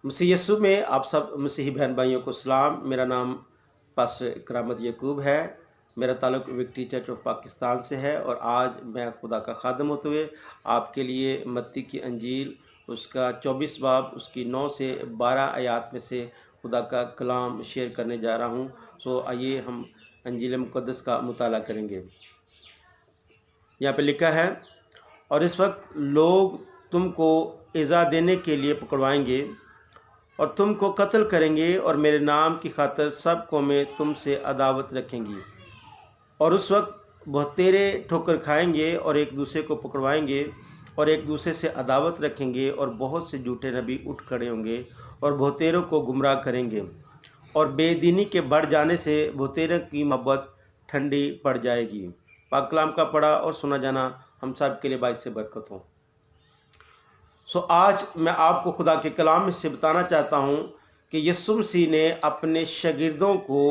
मसीह यस्सु में आप सब मसीही बहन भाइयों को सलाम। मेरा नाम पास्टर करामत यकूब है। मेरा ताल्लुक विक्ट्री चर्च ऑफ पाकिस्तान से है और आज मैं खुदा का खादम होते हुए आपके लिए मत्ती की अंजील उसका 24 बाब उसकी 9 से 12 आयात में से खुदा का कलाम शेयर करने जा रहा हूँ। सो आइए हम अंजील मुक़द्दस का मुताला करेंगे। यहाँ पे लिखा है, और इस वक्त लोग तुमको इज़ा देने के लिए पकड़वाएंगे और तुमको कत्ल करेंगे और मेरे नाम की खातिर सब कौमें तुमसे अदावत रखेंगी। और उस वक्त बहुतेरे ठोकर खाएंगे और एक दूसरे को पकड़वाएंगे और एक दूसरे से अदावत रखेंगे और बहुत से झूठे नबी उठ खड़े होंगे और बहुतेरों को गुमराह करेंगे और बेदीनी के बढ़ जाने से बहुतेरों की मोहब्बत ठंडी पड़ जाएगी। पाक कलाम का पढ़ा और सुना जाना हम सब के लिए बाइस से बरकत हो। आज मैं आपको खुदा के कलाम से बताना चाहता हूँ कि यीशु मसीह ने अपने शागिर्दों को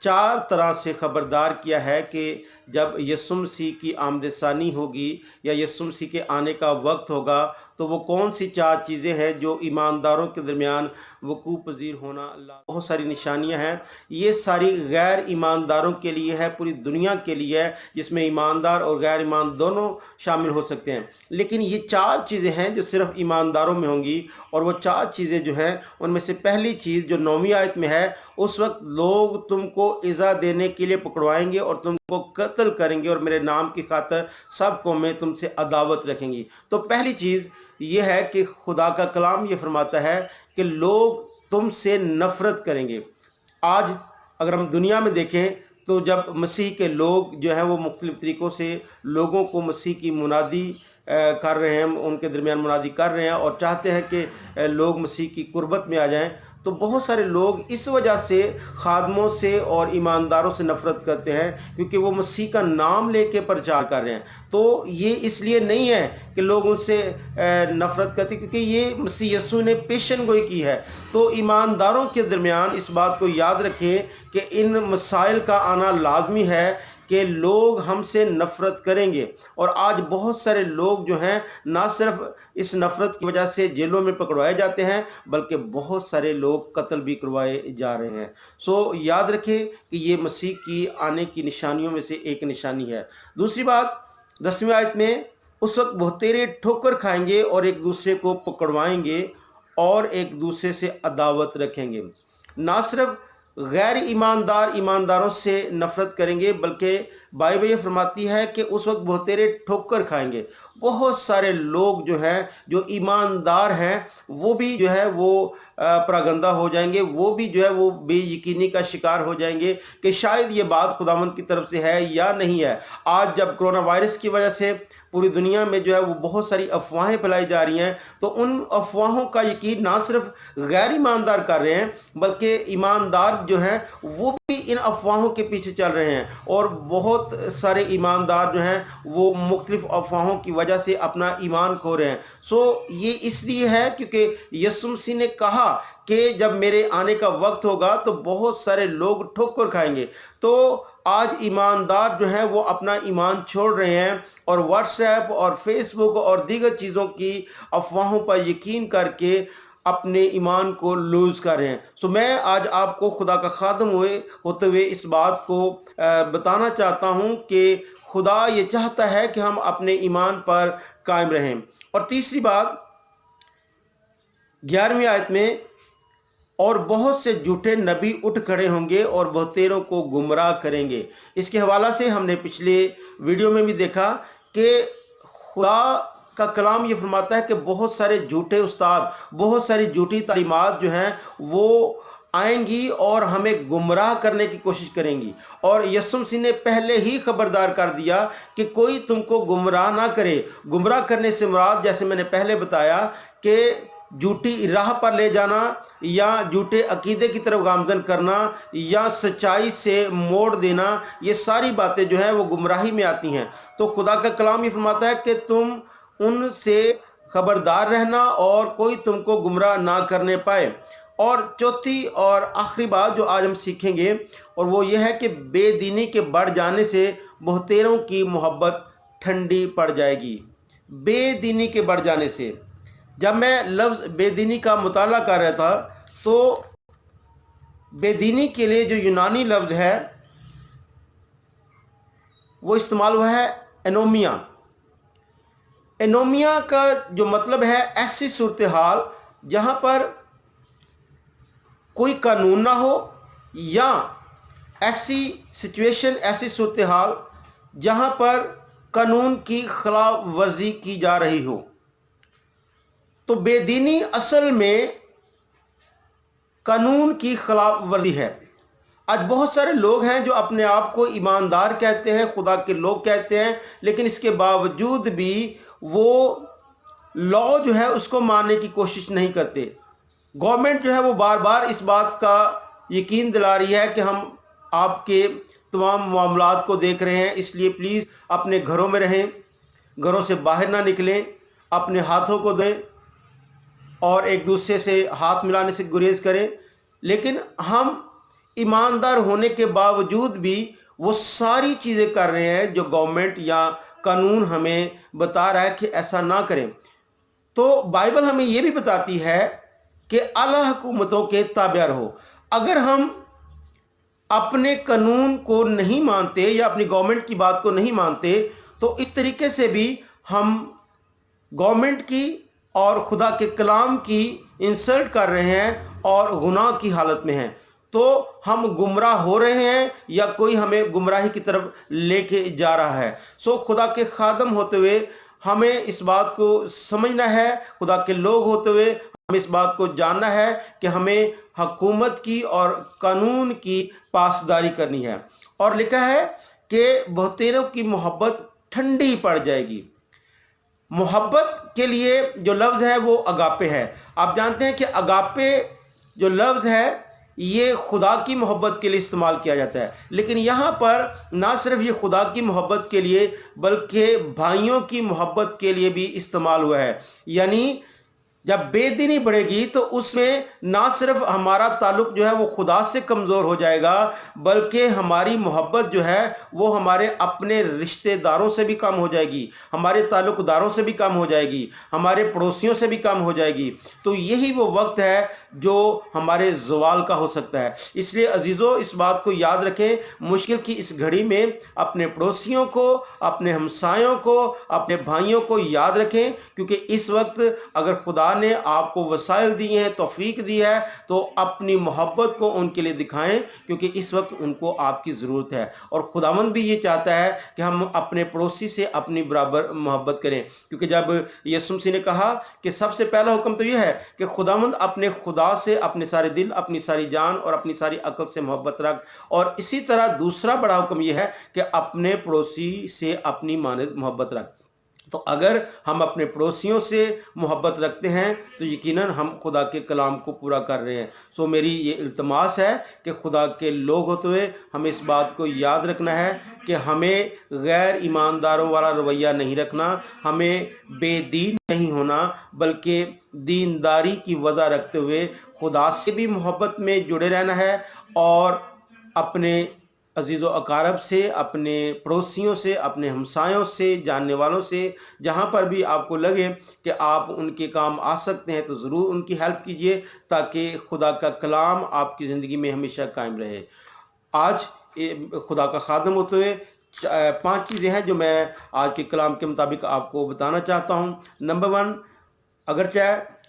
4 तरह से खबरदार किया है कि जब यीशु मसीह की आमद-ए-सानी होगी या यीशु मसीह के आने का वक्त होगा तो वो कौन सी 4 चीज़ें हैं जो ईमानदारों के दरमियान वकूअ पज़ीर होना। बहुत सारी निशानियां हैं, ये सारी गैर ईमानदारों के लिए है, पूरी दुनिया के लिए है, जिसमें ईमानदार और गैर ईमान दोनों शामिल हो सकते हैं। लेकिन ये 4 चीज़ें हैं जो सिर्फ ईमानदारों में होंगी और वो 4 चीज़ें जो हैं उनमें से पहली चीज़ जो 9वीं आयत में है, उस वक्त लोग तुमको इज़ा देने के लिए पकड़वाएंगे और तुमको कत्ल करेंगे और मेरे नाम की खातिर सब कौमें तुमसे अदावत रखेंगी। तो पहली चीज़ ये है कि खुदा का कलाम ये फरमाता है कि लोग तुमसे नफ़रत करेंगे। आज अगर हम दुनिया में देखें तो जब मसीह के लोग जो हैं वो मुख्तलिफ़ तरीक़ों से लोगों को मसीह की मुनादी कर रहे हैं, उनके दरमियान मुनादी कर रहे हैं और चाहते हैं कि लोग मसीह की कुर्बत में आ जाएं, तो बहुत सारे लोग इस वजह से खादमों से और ईमानदारों से नफ़रत करते हैं क्योंकि वो मसीह का नाम लेके प्रचार कर रहे हैं। तो ये इसलिए नहीं है कि लोग उनसे नफ़रत करते, क्योंकि ये मसीह यीशु ने पेशन गोई की है। तो ईमानदारों के दरमियान इस बात को याद रखें कि इन मसाइल का आना लाजमी है कि लोग हमसे नफ़रत करेंगे। और आज बहुत सारे लोग जो हैं ना सिर्फ इस नफ़रत की वजह से जेलों में पकड़वाए जाते हैं बल्कि बहुत सारे लोग कत्ल भी करवाए जा रहे हैं। याद रखें कि ये मसीह की आने की निशानियों में से एक निशानी है। दूसरी बात 10वीं आयत में, उस वक्त बहुतेरे ठोकर खाएंगे और एक दूसरे को पकड़वाएंगे और एक दूसरे से अदावत रखेंगे। ना सिर्फ गैर ईमानदार ईमानदारों से नफ़रत करेंगे बल्कि बाइबल ये फरमाती है कि उस वक्त बहुतेरे ठोकर खाएंगे। बहुत सारे लोग जो हैं जो ईमानदार हैं वो भी जो है वो परागंदा हो जाएंगे, वो भी जो है वो बेयकीनी का शिकार हो जाएंगे कि शायद ये बात खुदावंद की तरफ से है या नहीं है। आज जब कोरोना वायरस की वजह से पूरी दुनिया में जो है वो बहुत सारी अफवाहें फैलाई जा रही हैं, तो उन अफवाहों का यकीन ना सिर्फ गैर ईमानदार कर रहे हैं बल्कि ईमानदार जो हैं वो भी इन अफवाहों के पीछे चल रहे हैं और बहुत सारे ईमानदार जो हैं वो मुख्तलिफ अफवाहों की वजह से अपना ईमान खो रहे हैं। ये इसलिए है क्योंकि यीशु मसीह ने कहा कि जब मेरे आने का वक्त होगा तो बहुत सारे लोग ठोकर खाएंगे। तो आज ईमानदार जो हैं वो अपना ईमान छोड़ रहे हैं और व्हाट्सएप और फेसबुक और दीगर चीज़ों की अफवाहों पर यकीन करके अपने ईमान को लूज कर रहे हैं। मैं आज आपको खुदा का खादम होते हुए इस बात को बताना चाहता हूं कि खुदा ये चाहता है कि हम अपने ईमान पर कायम रहें। और तीसरी बात 11वीं आयत में, और बहुत से झूठे नबी उठ खड़े होंगे और बहुतेरों को गुमराह करेंगे। इसके हवाला से हमने पिछले वीडियो में भी देखा कि खुदा का कलाम ये फरमाता है कि बहुत सारे झूठे उस्ताद, बहुत सारी झूठी तालीमात जो हैं वो आएंगी और हमें गुमराह करने की कोशिश करेंगी। और यीशु मसीह ने पहले ही खबरदार कर दिया कि कोई तुमको गुमराह ना करे। गुमराह करने से मुराद, जैसे मैंने पहले बताया, कि झूठी राह पर ले जाना या झूठे अकीदे की तरफ गामजन करना या सच्चाई से मोड़ देना, ये सारी बातें जो हैं वो गुमराही में आती हैं। तो खुदा का कलाम ये फरमाता है कि तुम उनसे खबरदार रहना और कोई तुमको गुमराह ना करने पाए। और चौथी और आखिरी बात जो आज हम सीखेंगे और वो ये है कि बेदीनी के बढ़ जाने से बहुतेरों की मोहब्बत ठंडी पड़ जाएगी। बेदीनी के बढ़ जाने से जब मैं लफ्ज़ बेदीनी का मुताला कर रहा था तो बेदीनी के लिए जो यूनानी लफ्ज़ है वो इस्तेमाल हुआ है एनोमिया। एनोमिया का जो मतलब है ऐसी सूरत हाल जहाँ पर कोई कानून ना हो, या ऐसी सिचुएशन, ऐसी सूरत हाल जहाँ पर कानून की खिलाफ वर्जी की जा रही हो। तो बेदीनी असल में कानून की खिलाफ वर्जी है। आज बहुत सारे लोग हैं जो अपने आप को ईमानदार कहते हैं, खुदा के लोग कहते हैं, लेकिन इसके बावजूद भी वो लॉ जो है उसको मानने की कोशिश नहीं करते। गवर्नमेंट जो है वो बार बार इस बात का यकीन दिला रही है कि हम आपके तमाम मामलात को देख रहे हैं, इसलिए प्लीज़ अपने घरों में रहें, घरों से बाहर ना निकलें, अपने हाथों को दें और एक दूसरे से हाथ मिलाने से गुरेज करें। लेकिन हम ईमानदार होने के बावजूद भी वो सारी चीज़ें कर रहे हैं जो गवर्नमेंट या कानून हमें बता रहा है कि ऐसा ना करें। तो बाइबल हमें ये भी बताती है कि आला हुकूमतों के ताबेदार रहो। अगर हम अपने कानून को नहीं मानते या अपनी गवर्नमेंट की बात को नहीं मानते तो इस तरीके से भी हम गवर्नमेंट की और खुदा के कलाम की इंसल्ट कर रहे हैं और गुनाह की हालत में हैं। तो हम गुमराह हो रहे हैं या कोई हमें गुमराही की तरफ लेके जा रहा है। सो खुदा के खादम होते हुए हमें इस बात को समझना है, खुदा के लोग होते हुए हमें इस बात को जानना है कि हमें हुकूमत की और कानून की पासदारी करनी है। और लिखा है कि बहुतेरों की मोहब्बत ठंडी पड़ जाएगी। मोहब्बत के लिए जो लफ्ज़ है वो अगापे है। आप जानते हैं कि अगापे जो लफ्ज़ है ये खुदा की मोहब्बत के लिए इस्तेमाल किया जाता है, लेकिन यहाँ पर ना सिर्फ ये खुदा की मोहब्बत के लिए बल्कि भाइयों की मोहब्बत के लिए भी इस्तेमाल हुआ है। यानी जब बेदीनी बढ़ेगी तो उसमें ना सिर्फ हमारा ताल्लुक जो है वो खुदा से कमज़ोर हो जाएगा, बल्कि हमारी मोहब्बत जो है वो हमारे अपने रिश्तेदारों से भी कम हो जाएगी, हमारे ताल्लुकदारों से भी कम हो जाएगी, हमारे पड़ोसियों से भी कम हो जाएगी। तो यही वो वक्त है जो हमारे ज़वाल का हो सकता है। इसलिए अजीज़ों, इस बात को याद रखें, मुश्किल की इस घड़ी में अपने पड़ोसियों को, अपने हमसायों को, अपने भाइयों को याद रखें, क्योंकि इस वक्त अगर खुदा ने आपको वसाइल दिए हैं, तौफीक दी है, तो अपनी मोहब्बत को उनके लिए दिखाएं, क्योंकि इस वक्त उनको आपकी ज़रूरत है। और खुदावंद भी ये चाहता है कि हम अपने पड़ोसी से अपनी बराबर मोहब्बत करें, क्योंकि जब यीशु मसीह ने कहा कि सबसे पहला हुक्म तो यह है कि खुदावंद अपने खुदा से अपने सारे दिल, अपनी सारी जान और अपनी सारी अकल से मोहब्बत रख, और इसी तरह दूसरा बड़ा हुक्म यह है कि अपने पड़ोसी से अपनी मानद मोहब्बत रख। तो अगर हम अपने पड़ोसियों से मोहब्बत रखते हैं तो यकीनन हम खुदा के कलाम को पूरा कर रहे हैं। सो मेरी ये इल्तमास है कि खुदा के लोग होते हुए हमें इस बात को याद रखना है कि हमें गैर ईमानदारों वाला रवैया नहीं रखना, हमें बेदीन नहीं होना, बल्कि दीनदारी की वजह रखते हुए खुदा से भी मोहब्बत में जुड़े रहना है, और अपने अजीज़ व अकारब से, अपने पड़ोसियों से, अपने हमसायों से, जानने वालों से, जहाँ पर भी आपको लगे कि आप उनके काम आ सकते हैं तो ज़रूर उनकी हेल्प कीजिए, ताकि खुदा का कलाम आपकी ज़िंदगी में हमेशा कायम रहे। आज खुदा का खादम होते हुए 5 चीज़ें हैं जो मैं आज के कलाम के मुताबिक आपको बताना चाहता हूँ। नंबर 1, अगरचे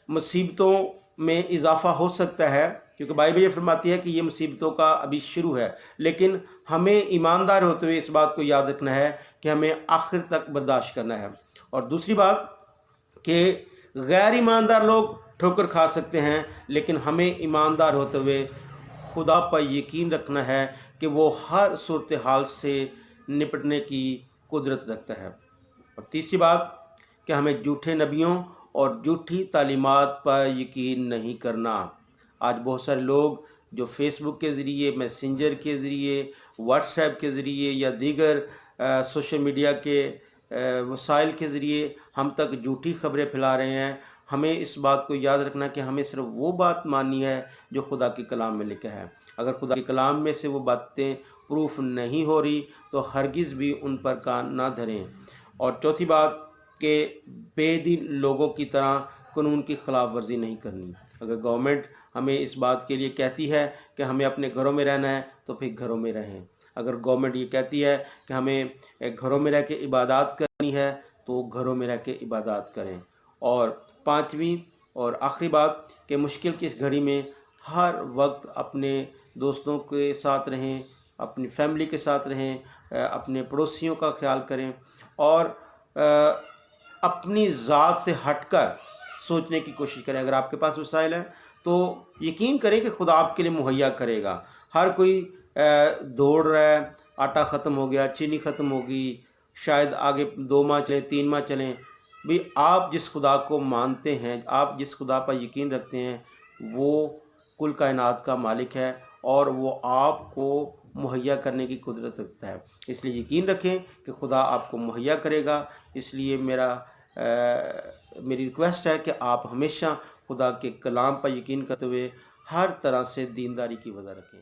मुसीबतों में इजाफ़ा हो सकता है, क्योंकि बाइबल ये फरमाती है कि ये मुसीबतों का अभी शुरू है, लेकिन हमें ईमानदार होते हुए इस बात को याद रखना है कि हमें आखिर तक बर्दाश्त करना है। और दूसरी बात कि गैर ईमानदार लोग ठोकर खा सकते हैं, लेकिन हमें ईमानदार होते हुए खुदा पर यकीन रखना है कि वो हर सूरत हाल से निपटने की कुदरत रखता है। और तीसरी बात कि हमें झूठे नबियों और झूठी तालीमात पर यकीन नहीं करना। आज बहुत सारे लोग जो फेसबुक के ज़रिए, मैसेंजर के ज़रिए, व्हाट्सएप के ज़रिए या दीगर सोशल मीडिया के वसाइल के ज़रिए हम तक झूठी खबरें फैला रहे हैं। हमें इस बात को याद रखना कि हमें सिर्फ वो बात माननी है जो खुदा के कलाम में लिखा है। अगर खुदा के कलाम में से वो बातें प्रूफ नहीं हो रही तो हरगिज़ भी उन पर कान ना धरें। और चौथी बात कि बेदीन लोगों की तरह قانون کی خلاف ورزی نہیں کرنی۔ اگر گورنمنٹ ہمیں اس بات کے لیے کہتی ہے کہ ہمیں اپنے گھروں میں رہنا ہے تو پھر گھروں میں رہیں۔ اگر گورنمنٹ یہ کہتی ہے کہ ہمیں گھروں میں رہ کے عبادات کرنی ہے تو گھروں میں رہ کے عبادات کریں۔ اور پانچویں اور آخری بات کہ مشکل کی اس گھڑی میں ہر وقت اپنے دوستوں کے ساتھ رہیں، اپنی فیملی کے ساتھ رہیں، اپنے پڑوسیوں کا خیال کریں، اور اپنی ذات سے ہٹ کر سوچنے کی کوشش کریں۔ اگر آپ کے پاس وسائل ہیں تو یقین کریں کہ خدا آپ کے لیے مہیا کرے گا۔ ہر کوئی دوڑ رہا ہے، آٹا ختم ہو گیا، چینی ختم ہوگی، شاید آگے 2 ماہ چلیں، 3 ماہ چلیں۔ بھی آپ جس خدا کو مانتے ہیں، آپ جس خدا پر یقین رکھتے ہیں، وہ کل کائنات کا مالک ہے اور وہ آپ کو مہیا کرنے کی قدرت رکھتا ہے۔ اس لیے یقین رکھیں کہ خدا آپ کو مہیا کرے گا۔ اس لیے میری ریکویسٹ ہے کہ آپ ہمیشہ خدا کے کلام پر یقین کرتے ہوئے ہر طرح سے دینداری کی وجہ رکھیں۔